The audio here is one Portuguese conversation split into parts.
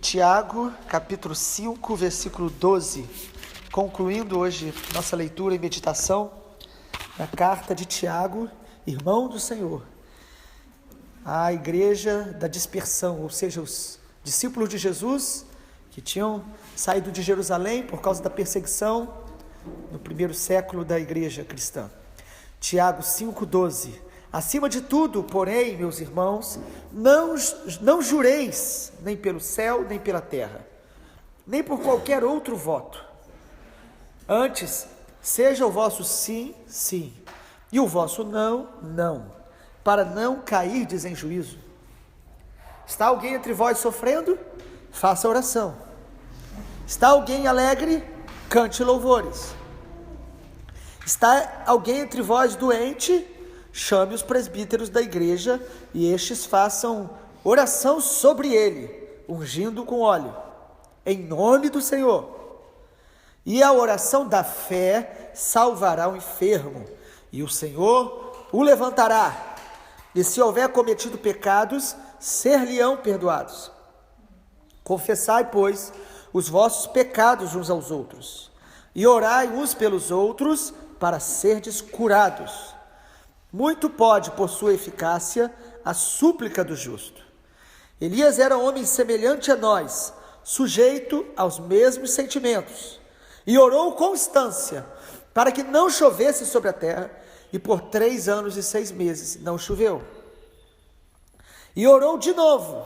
Tiago, capítulo 5, versículo 12, concluindo hoje nossa leitura e meditação na carta de Tiago, irmão do Senhor, à igreja da dispersão, ou seja, os discípulos de Jesus que tinham saído de Jerusalém por causa da perseguição no primeiro século da igreja cristã. Tiago 5,12. Acima de tudo, porém, meus irmãos, não jureis nem pelo céu, nem pela terra, nem por qualquer outro voto. Antes, seja o vosso sim, sim, e o vosso não, não, para não cairdes em juízo. Está alguém entre vós sofrendo? Faça oração. Está alguém alegre? Cante louvores. Está alguém entre vós doente? Chame os presbíteros da igreja e estes façam oração sobre ele, ungindo com óleo, em nome do Senhor. E a oração da fé salvará o enfermo, e o Senhor o levantará. E se houver cometido pecados, ser-lhe-ão perdoados. Confessai, pois, os vossos pecados uns aos outros, e orai uns pelos outros, para serdes curados. Muito pode, por sua eficácia, a súplica do justo. Elias era homem semelhante a nós, sujeito aos mesmos sentimentos, e orou com constância, para que não chovesse sobre a terra, e por 3 anos e 6 meses não choveu. E orou de novo,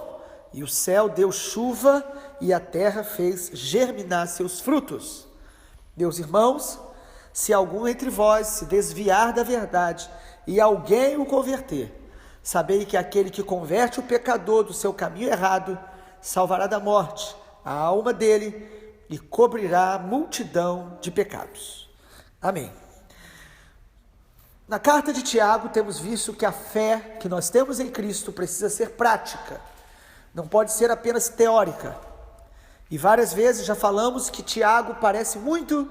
e o céu deu chuva, e a terra fez germinar seus frutos. Meus irmãos, se algum entre vós se desviar da verdade, e alguém o converter, sabei que aquele que converte o pecador do seu caminho errado, salvará da morte a alma dele e cobrirá a multidão de pecados. Amém. Na carta de Tiago temos visto que a fé que nós temos em Cristo precisa ser prática, não pode ser apenas teórica. E várias vezes já falamos que Tiago parece muito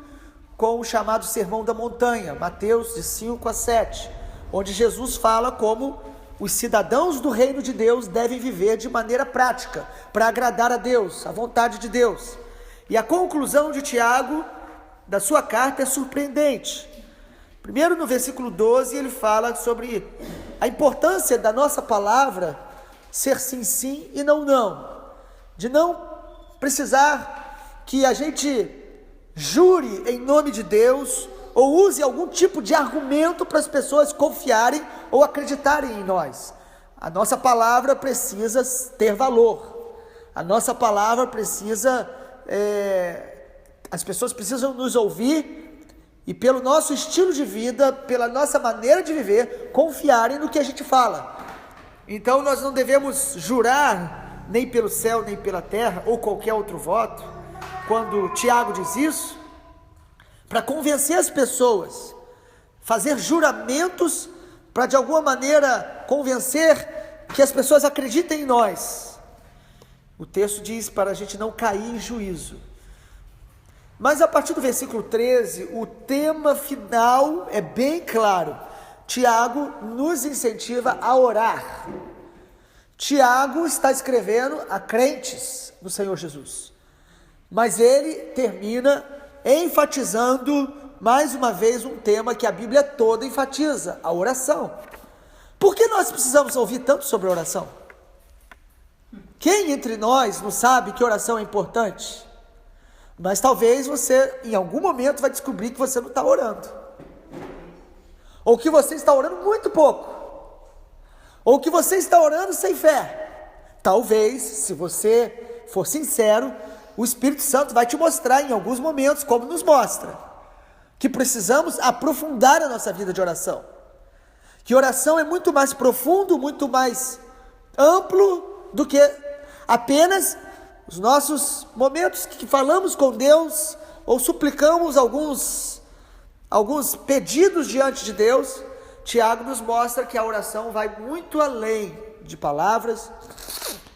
com o chamado Sermão da Montanha, Mateus de 5-7, onde Jesus fala como os cidadãos do reino de Deus devem viver de maneira prática, para agradar a Deus, a vontade de Deus. E a conclusão de Tiago, da sua carta, é surpreendente. Primeiro, no versículo 12, ele fala sobre a importância da nossa palavra ser sim, sim e não, não. De não precisar que a gente jure em nome de Deus, ou use algum tipo de argumento para as pessoas confiarem ou acreditarem em nós. A nossa palavra precisa ter valor. A nossa palavra precisa, as pessoas precisam nos ouvir e pelo nosso estilo de vida, pela nossa maneira de viver, confiarem no que a gente fala. Então nós não devemos jurar nem pelo céu, nem pela terra, ou qualquer outro voto. Quando Tiago diz isso, para convencer as pessoas, fazer juramentos para de alguma maneira convencer que as pessoas acreditem em nós. O texto diz para a gente não cair em juízo. Mas a partir do versículo 13, o tema final é bem claro. Tiago nos incentiva a orar. Tiago está escrevendo a crentes no Senhor Jesus, mas ele termina enfatizando mais uma vez um tema que a Bíblia toda enfatiza, a oração. Por que nós precisamos ouvir tanto sobre oração? Quem entre nós não sabe que oração é importante? Mas talvez você, em algum momento, vai descobrir que você não está orando, ou que você está orando muito pouco, ou que você está orando sem fé. Talvez, se você for sincero, o Espírito Santo vai te mostrar em alguns momentos, como nos mostra, que precisamos aprofundar a nossa vida de oração. Que oração é muito mais profundo, muito mais amplo do que apenas os nossos momentos que falamos com Deus ou suplicamos alguns pedidos diante de Deus. Tiago nos mostra que a oração vai muito além de palavras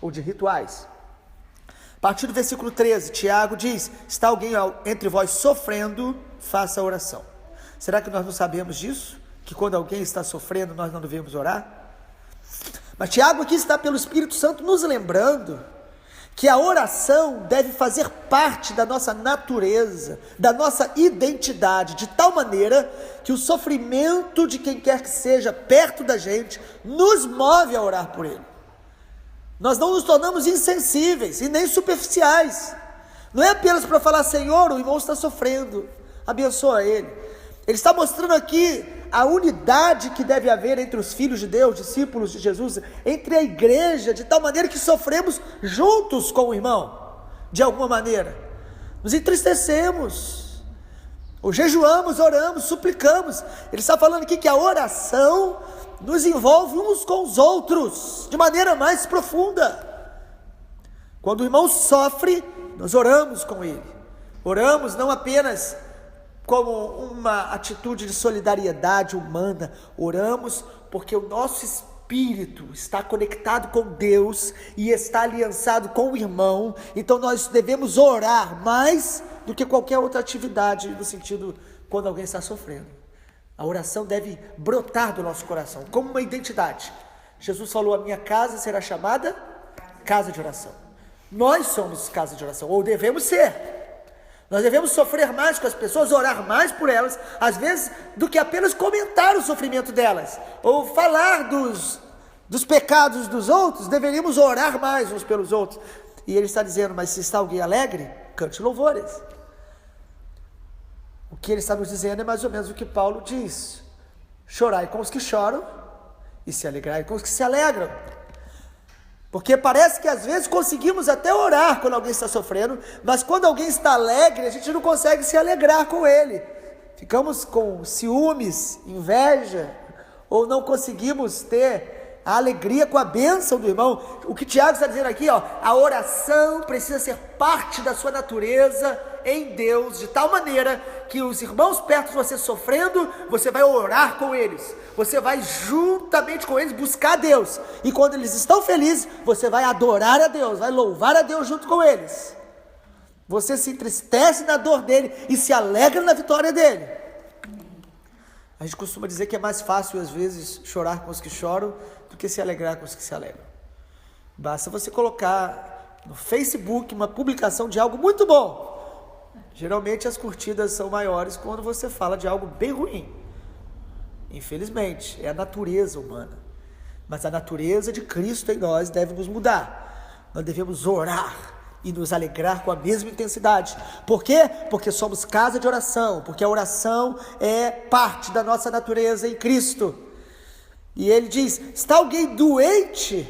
ou de rituais. A partir do versículo 13, Tiago diz: está alguém entre vós sofrendo, faça a oração. Será que nós não sabemos disso? Que quando alguém está sofrendo, nós não devemos orar? Mas Tiago aqui está pelo Espírito Santo nos lembrando que a oração deve fazer parte da nossa natureza, da nossa identidade, de tal maneira que o sofrimento de quem quer que seja perto da gente nos move a orar por ele. Nós não nos tornamos insensíveis e nem superficiais. Não é apenas para falar: Senhor, o irmão está sofrendo, abençoa ele. Ele está mostrando aqui a unidade que deve haver entre os filhos de Deus, discípulos de Jesus, entre a igreja, de tal maneira que sofremos juntos com o irmão, de alguma maneira. Nos entristecemos, ou jejuamos, oramos, suplicamos. Ele está falando aqui que a oração nos envolve uns com os outros, de maneira mais profunda. Quando o irmão sofre, nós oramos com ele. Oramos não apenas como uma atitude de solidariedade humana, oramos porque o nosso espírito está conectado com Deus e está aliançado com o irmão. Então nós devemos orar mais do que qualquer outra atividade, no sentido quando alguém está sofrendo. A oração deve brotar do nosso coração, como uma identidade. Jesus falou: a minha casa será chamada casa de oração. Nós somos casa de oração, ou devemos ser. Nós devemos sofrer mais com as pessoas, orar mais por elas, às vezes, do que apenas comentar o sofrimento delas, ou falar dos pecados dos outros. Deveríamos orar mais uns pelos outros. E ele está dizendo: mas se está alguém alegre, cante louvores. O que ele está nos dizendo é mais ou menos o que Paulo diz: chorai com os que choram e se alegrai com os que se alegram. Porque parece que às vezes conseguimos até orar quando alguém está sofrendo, mas quando alguém está alegre, a gente não consegue se alegrar com ele. Ficamos com ciúmes, inveja, ou não conseguimos ter a alegria com a bênção do irmão. O que Tiago está dizendo aqui, a oração precisa ser parte da sua natureza em Deus, de tal maneira que os irmãos perto de você sofrendo, você vai orar com eles, você vai juntamente com eles buscar a Deus, e quando eles estão felizes, você vai adorar a Deus, vai louvar a Deus junto com eles. Você se entristece na dor dele e se alegra na vitória dele. A gente costuma dizer que é mais fácil às vezes chorar com os que choram do que se alegrar com os que se alegram. Basta você colocar no Facebook uma publicação de algo muito bom. Geralmente as curtidas são maiores quando você fala de algo bem ruim. Infelizmente, é a natureza humana. Mas a natureza de Cristo em nós deve nos mudar. Nós devemos orar e nos alegrar com a mesma intensidade. Por quê? Porque somos casa de oração, porque a oração é parte da nossa natureza em Cristo. E ele diz: está alguém doente?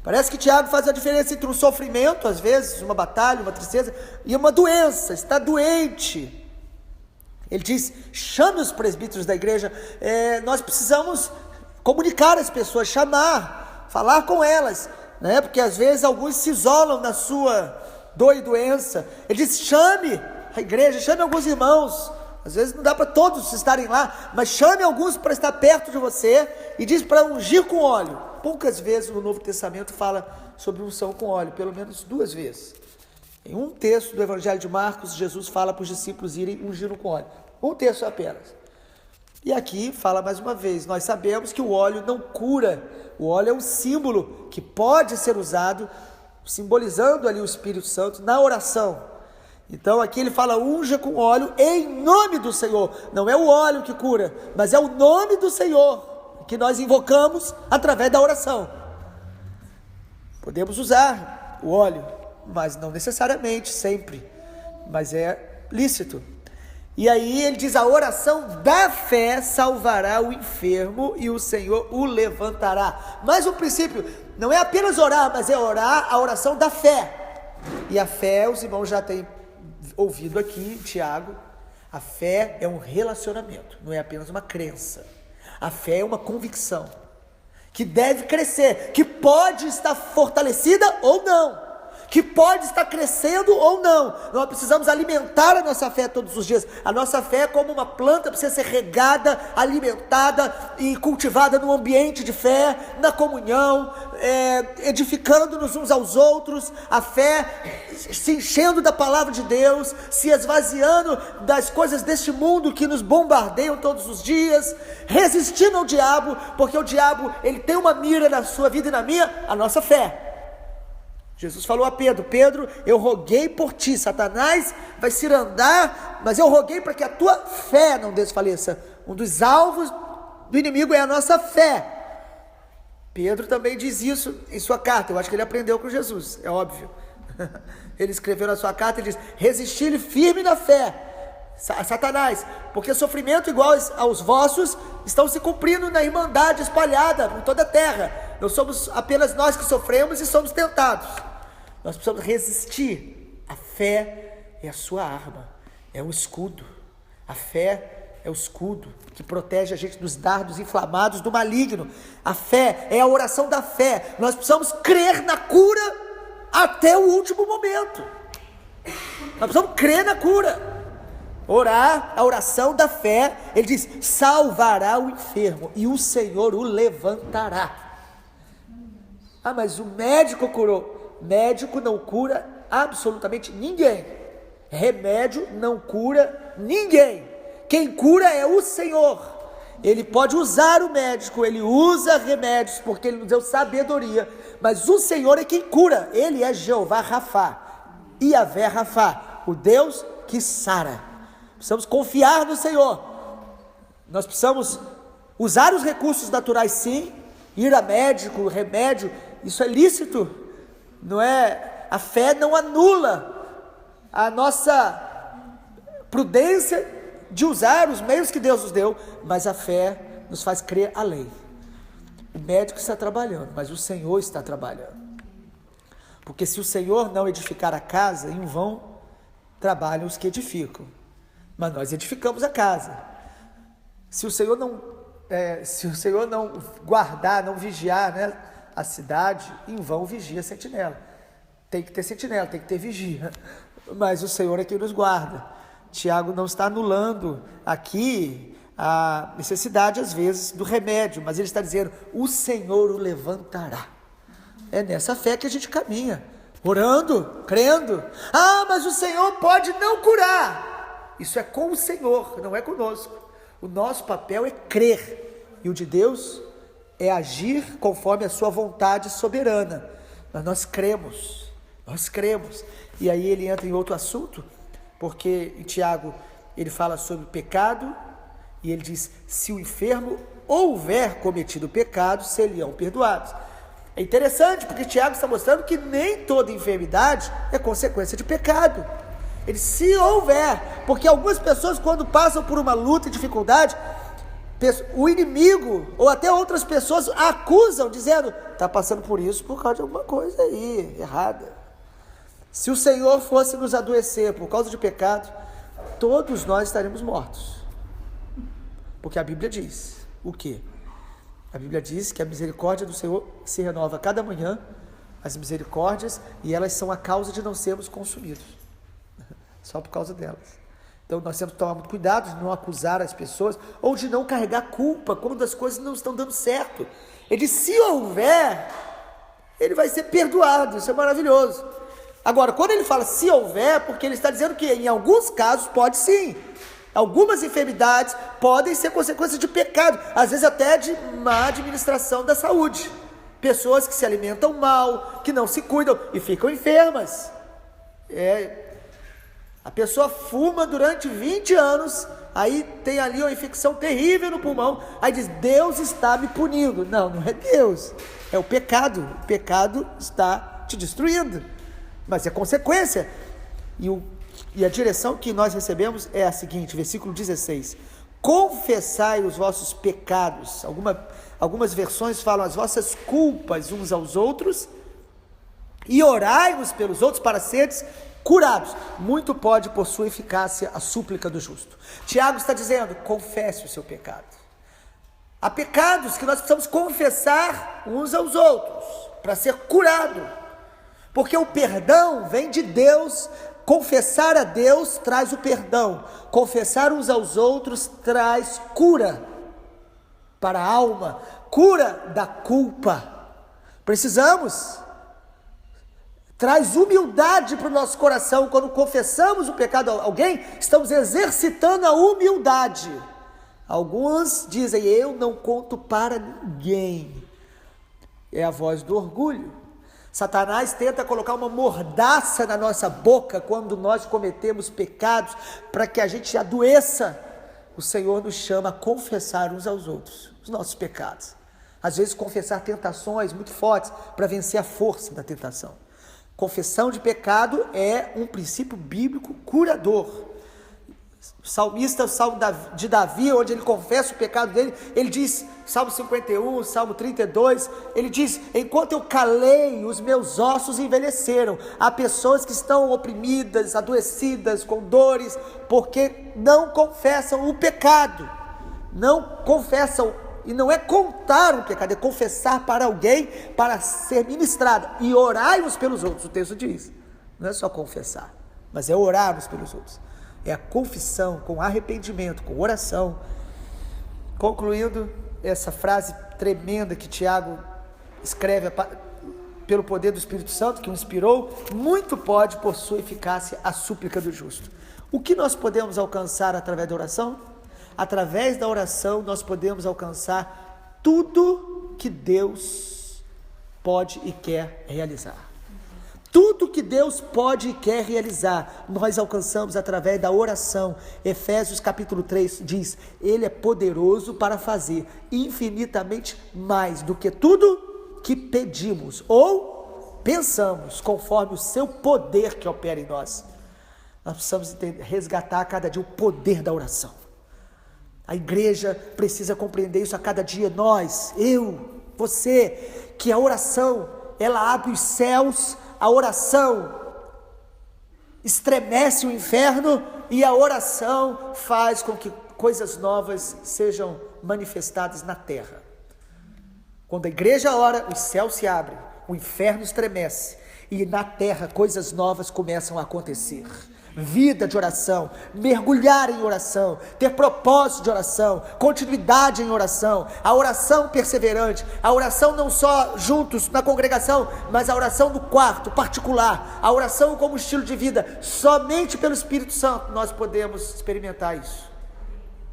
Parece que Tiago faz a diferença entre um sofrimento, às vezes, uma batalha, uma tristeza, e uma doença. Está doente. Ele diz: chame os presbíteros da igreja. Nós precisamos comunicar as pessoas, chamar, falar com elas, né? Porque às vezes alguns se isolam na sua dor e doença. Ele diz: chame a igreja, chame alguns irmãos. Às vezes não dá para todos estarem lá, mas chame alguns para estar perto de você, e diz para ungir com óleo. Poucas vezes no Novo Testamento fala sobre unção com óleo, pelo menos 2 vezes. Em um texto do Evangelho de Marcos, Jesus fala para os discípulos irem ungindo com óleo. Um texto apenas. E aqui fala mais uma vez: nós sabemos que o óleo não cura. O óleo é um símbolo que pode ser usado, simbolizando ali o Espírito Santo na oração. Então aqui ele fala: unja com óleo em nome do Senhor. Não é o óleo que cura, mas é o nome do Senhor que nós invocamos através da oração. Podemos usar o óleo, mas não necessariamente, sempre, mas é lícito. E aí ele diz: a oração da fé salvará o enfermo e o Senhor o levantará. Mas o princípio não é apenas orar, mas é orar a oração da fé. E a fé, os irmãos já têm ouvido aqui, Tiago, a fé é um relacionamento, não é apenas uma crença. A fé é uma convicção que deve crescer, que pode estar fortalecida ou não, que pode estar crescendo ou não. Nós precisamos alimentar a nossa fé todos os dias. A nossa fé é como uma planta, precisa ser regada, alimentada e cultivada no ambiente de fé, na comunhão, edificando-nos uns aos outros. A fé se enchendo da palavra de Deus, se esvaziando das coisas deste mundo que nos bombardeiam todos os dias, resistindo ao diabo, porque o diabo ele tem uma mira na sua vida e na minha, a nossa fé. Jesus falou a Pedro: Pedro, eu roguei por ti, Satanás vai cirandar, mas eu roguei para que a tua fé não desfaleça. Um dos alvos do inimigo é a nossa fé. Pedro também diz isso em sua carta. Eu acho que ele aprendeu com Jesus, é óbvio. Ele escreveu na sua carta, ele diz: resisti-lhe firme na fé, Satanás, porque sofrimento igual aos vossos estão se cumprindo na irmandade espalhada por toda a terra. Não somos apenas nós que sofremos e somos tentados. Nós precisamos resistir. A fé é a sua arma, é o escudo. A fé é o escudo que protege a gente dos dardos inflamados do maligno. A fé é a oração da fé. Nós precisamos crer na cura até o último momento. Nós precisamos crer na cura. Orar, a oração da fé. Ele diz: salvará o enfermo e o Senhor o levantará. Ah, mas o médico curou. Médico não cura absolutamente ninguém. Remédio não cura ninguém. Quem cura é o Senhor. Ele pode usar o médico, ele usa remédios, porque ele nos deu sabedoria, mas o Senhor é quem cura. Ele é Jeová Rafá, Iavé Rafá, o Deus que sara. Precisamos confiar no Senhor. Nós precisamos usar os recursos naturais, sim. Ir a médico, remédio, isso é lícito. Não é? A fé não anula a nossa prudência de usar os meios que Deus nos deu, mas a fé nos faz crer além. O médico está trabalhando, mas o Senhor está trabalhando. Porque se o Senhor não edificar a casa, em vão trabalham os que edificam. Mas nós edificamos a casa. Se o Senhor não guardar, não vigiar, né, a cidade, em vão vigia a sentinela. Tem que ter sentinela, tem que ter vigia. Mas o Senhor é quem nos guarda. Tiago não está anulando aqui a necessidade, às vezes, do remédio, mas ele está dizendo: o Senhor o levantará. É nessa fé que a gente caminha, orando, crendo. Ah, mas o Senhor pode não curar. Isso é com o Senhor, não é conosco. O nosso papel é crer, e o de Deus é agir conforme a sua vontade soberana. Mas nós cremos. E aí ele entra em outro assunto, porque em Tiago ele fala sobre o pecado, e ele diz: se o enfermo houver cometido pecado, seriam perdoados. É interessante, porque Tiago está mostrando que nem toda enfermidade é consequência de pecado. Ele, se houver, porque algumas pessoas, quando passam por uma luta e dificuldade, o inimigo, ou até outras pessoas, acusam, dizendo: está passando por isso por causa de alguma coisa aí, errada. Se o Senhor fosse nos adoecer por causa de pecado, todos nós estaremos mortos. Porque a Bíblia diz o quê? A Bíblia diz que a misericórdia do Senhor se renova a cada manhã, as misericórdias, e elas são a causa de não sermos consumidos. Só por causa delas. Então nós temos que tomar muito cuidado de não acusar as pessoas, ou de não carregar culpa quando as coisas não estão dando certo. Ele diz: se houver, ele vai ser perdoado. Isso é maravilhoso. Agora, quando ele fala se houver, porque ele está dizendo que em alguns casos pode sim. Algumas enfermidades podem ser consequências de pecado, às vezes até de má administração da saúde. Pessoas que se alimentam mal, que não se cuidam e ficam enfermas. A pessoa fuma durante 20 anos, aí tem ali uma infecção terrível no pulmão, aí diz: Deus está me punindo. Não, não é Deus, é o pecado. O pecado está te destruindo, mas é consequência. E a direção que nós recebemos é a seguinte, versículo 16: confessai os vossos pecados. Algumas versões falam as vossas culpas uns aos outros, e orai uns pelos outros para seres curados. Muito pode por sua eficácia a súplica do justo. Tiago está dizendo: confesse o seu pecado. Há pecados que nós precisamos confessar uns aos outros para ser curado, porque o perdão vem de Deus. Confessar a Deus traz o perdão, confessar uns aos outros traz cura para a alma, cura da culpa. Precisamos. Traz humildade para o nosso coração. Quando confessamos o pecado a alguém, estamos exercitando a humildade. Alguns dizem: eu não conto para ninguém. É a voz do orgulho. Satanás tenta colocar uma mordaça na nossa boca quando nós cometemos pecados, para que a gente adoeça. O Senhor nos chama a confessar uns aos outros os nossos pecados. Às vezes confessar tentações muito fortes para vencer a força da tentação. Confissão de pecado é um princípio bíblico curador. O salmista, o salmo de Davi, onde ele confessa o pecado dele, ele diz, Salmo 51, Salmo 32, ele diz: enquanto eu calei, os meus ossos envelheceram. Há pessoas que estão oprimidas, adoecidas, com dores, porque não confessam o pecado, não confessam, e não é contar o pecado, é confessar para alguém, para ser ministrado, e orai uns pelos outros, o texto diz, não é só confessar, mas é orar uns pelos outros. É a confissão com arrependimento, com oração. Concluindo essa frase tremenda que Tiago escreve pelo poder do Espírito Santo, que o inspirou: muito pode, por sua eficácia, a súplica do justo. O que nós podemos alcançar através da oração? Através da oração nós podemos alcançar tudo que Deus pode e quer realizar. Tudo que Deus pode e quer realizar, nós alcançamos através da oração. Efésios capítulo 3 diz: Ele é poderoso para fazer infinitamente mais do que tudo que pedimos ou pensamos, conforme o seu poder que opera em nós. Nós precisamos resgatar a cada dia o poder da oração. A igreja precisa compreender isso a cada dia. Nós, eu, você, que a oração, ela abre os céus. A oração estremece o inferno e a oração faz com que coisas novas sejam manifestadas na terra. Quando a igreja ora, os céus se abrem, o inferno estremece e na terra coisas novas começam a acontecer. Vida de oração, mergulhar em oração, ter propósito de oração, continuidade em oração, a oração perseverante, a oração não só juntos na congregação, mas a oração no quarto, particular, a oração como estilo de vida. Somente pelo Espírito Santo nós podemos experimentar isso.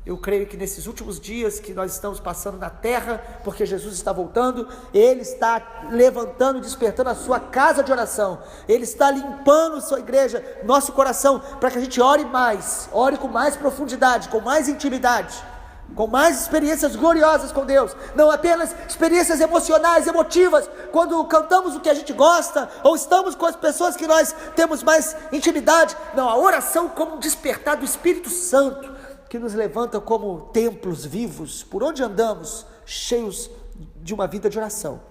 Eu creio que nesses últimos dias que nós estamos passando na terra, porque Jesus está voltando, Ele está levantando, despertando a sua casa de oração, Ele está limpando a sua igreja, nosso coração, para que a gente ore mais, ore com mais profundidade, com mais intimidade, com mais experiências gloriosas com Deus, não apenas experiências emocionais, emotivas, quando cantamos o que a gente gosta, ou estamos com as pessoas que nós temos mais intimidade. Não, a oração como um despertar do Espírito Santo, que nos levanta como templos vivos, por onde andamos, cheios de uma vida de oração.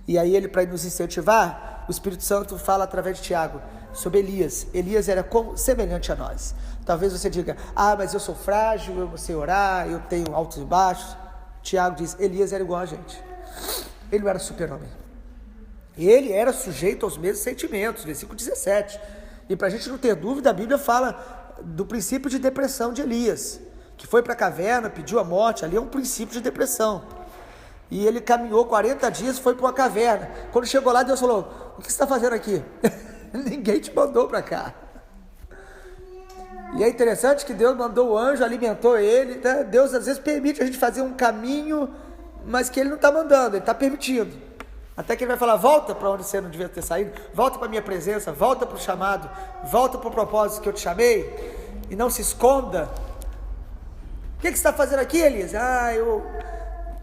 E aí ele, para nos incentivar, o Espírito Santo fala através de Tiago, sobre Elias. Elias era semelhante a nós. Talvez você diga: mas eu sou frágil, eu não sei orar, eu tenho altos e baixos. Tiago diz: Elias era igual a gente. Ele não era super-homem. Ele era sujeito aos mesmos sentimentos, versículo 17. E para a gente não ter dúvida, a Bíblia fala do princípio de depressão de Elias, que foi para a caverna, pediu a morte. Ali é um princípio de depressão, e ele caminhou 40 dias, foi para uma caverna. Quando chegou lá, Deus falou: o que você está fazendo aqui? Ninguém te mandou para cá. E é interessante que Deus mandou o anjo, alimentou ele, né? Deus às vezes permite a gente fazer um caminho, mas que Ele não está mandando, Ele está permitindo. Até que Ele vai falar: volta para onde você não devia ter saído, volta para a minha presença, volta para o chamado, volta para o propósito que eu te chamei, e não se esconda. O que você está fazendo aqui, Elias?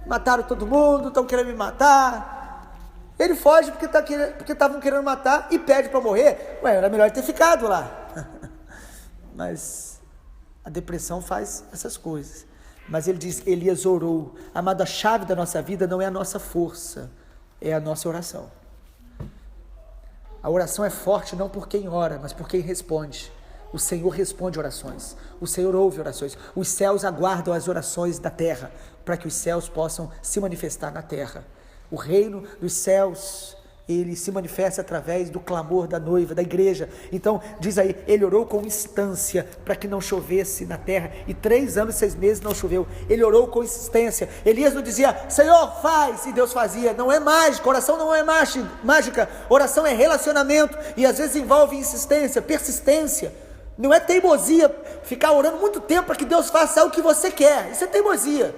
Mataram todo mundo, estão querendo me matar. Ele foge porque estavam querendo matar e pede para morrer. Era melhor ter ficado lá. Mas a depressão faz essas coisas. Mas ele diz: Elias orou. Amado, a chave da nossa vida não é a nossa força, é a nossa oração. A oração é forte não por quem ora, mas por quem responde. O Senhor responde orações, o Senhor ouve orações, os céus aguardam as orações da terra, para que os céus possam se manifestar na terra. O reino dos céus, ele se manifesta através do clamor da noiva, da igreja. Então diz aí, ele orou com instância para que não chovesse na terra, e 3 anos e 6 meses não choveu. Ele orou com insistência. Elias não dizia: Senhor, faz, e Deus fazia. Não é mágica, oração não é mágica, oração é relacionamento, e às vezes envolve insistência, persistência. Não é teimosia ficar orando muito tempo para que Deus faça o que você quer, isso é teimosia.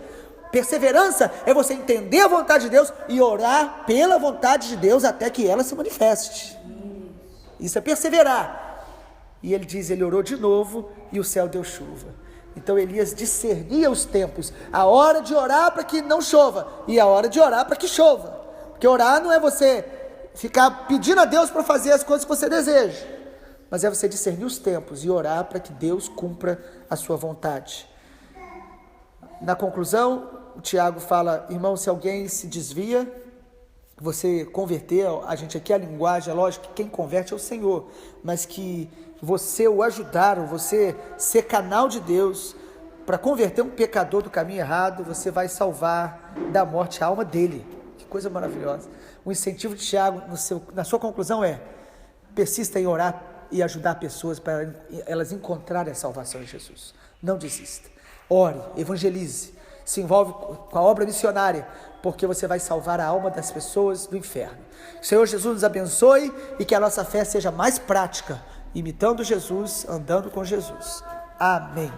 Perseverança é você entender a vontade de Deus e orar pela vontade de Deus até que ela se manifeste. Isso é perseverar. E ele diz, ele orou de novo e o céu deu chuva. Então Elias discernia os tempos, a hora de orar para que não chova e a hora de orar para que chova. Porque orar não é você ficar pedindo a Deus para fazer as coisas que você deseja, mas é você discernir os tempos e orar para que Deus cumpra a sua vontade. Na conclusão, o Tiago fala, irmão, se alguém se desvia, você converter, a gente aqui a linguagem, é lógico que quem converte é o Senhor, mas que você o ajudar, ou você ser canal de Deus para converter um pecador do caminho errado, você vai salvar da morte a alma dele. Que coisa maravilhosa. O incentivo de Tiago na sua conclusão é: persista em orar e ajudar pessoas para elas encontrarem a salvação em Jesus. Não desista. Ore, evangelize, se envolve com a obra missionária, porque você vai salvar a alma das pessoas do inferno. O Senhor Jesus nos abençoe e que a nossa fé seja mais prática, imitando Jesus, andando com Jesus. Amém.